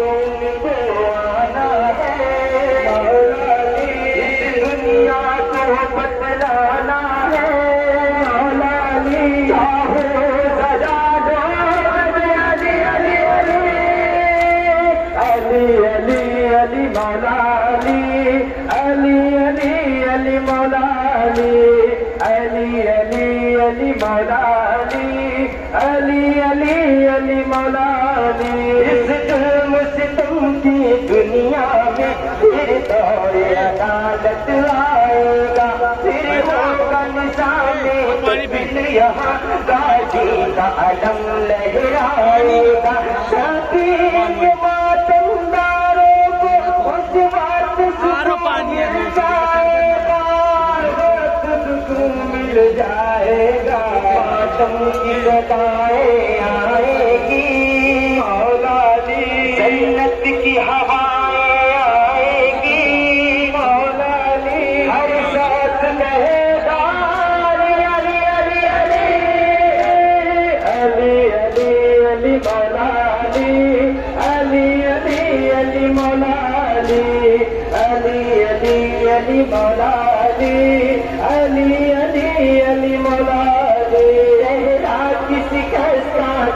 तुमको आना है मौलाली, इस दुनिया को बतलाना है मौलाली, चाहो सजा दो अली अली अली अली अली अली मौलाली, अली अली अली मौलाली, अली अली अली मौलाली, अली अली अली मौलाली। इस जुल्म सितम की दुनिया में फिर दौरे अदालत आएगा, फिर होगा निशाने तकबीर, यहाँ गाजी का अलम लहराएगा। शकील मातमदारों को उस बात सुकून मिल जाएगा, सुकून मिल जाएगा। मातम की सदाएं आएगी मौलाली, जन्नत की हवाएं आएगी मौलाली, हर साथ कहेगा अली अली अली अली अली अली अली मौलाली, अली अली अली मौलाली, अली अली अली मौलाली, अली अली अली मौलाली। किसी का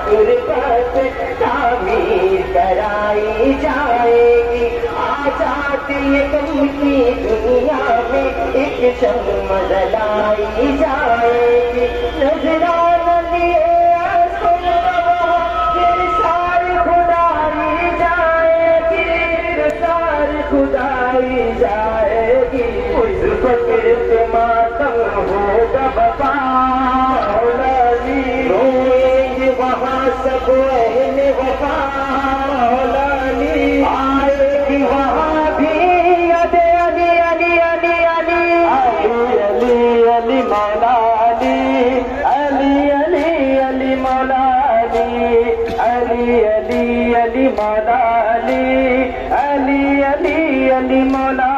गुरबत तामीर कराई जाएगी, आजाद ये गम की दुनिया में एक शम्म जलाई जाएगी। नजराना लिए आंसू फिर सारी खुदाई जाएगी, फिर सारी खुदाई जाएगी। उस फकीर पे मातम होगा बपा मौलाली, रोएंगे वहाँ सब अहले वफा मौलाली, आएगी वहाँ भी अदे अली अली अली अली अली अली मौलाली, अली अली अली मौलाली, अली अली अली मौलाली, अली अली अली मौलाली।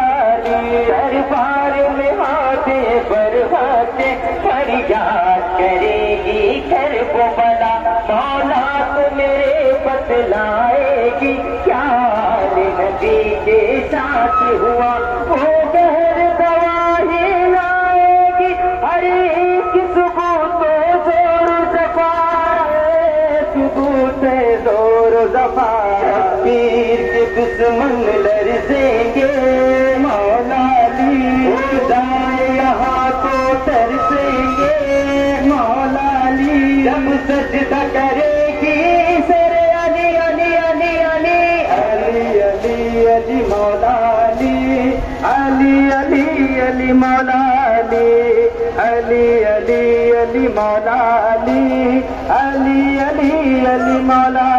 दरबार में हाथे पर हाथे फरियाद करेगी कर वो बला, मौला तो मेरे बतलाएगी क्या नबी के साथ हुआ, वो गहर गवाही लाएगी। हर एक सबूत जोर जफा, सबूत जोर जफा, पीर के दुश्मन लरसेंगे मौलाली, खुदाए यहाँ तो तरसेंगे मौलाली। जब सजदा करेगी सरे अली अली अली अली अली अली अली मौलाली, अली अली अली मौलाली, अली अली अली मौलाली, अली अली अली मौलाली।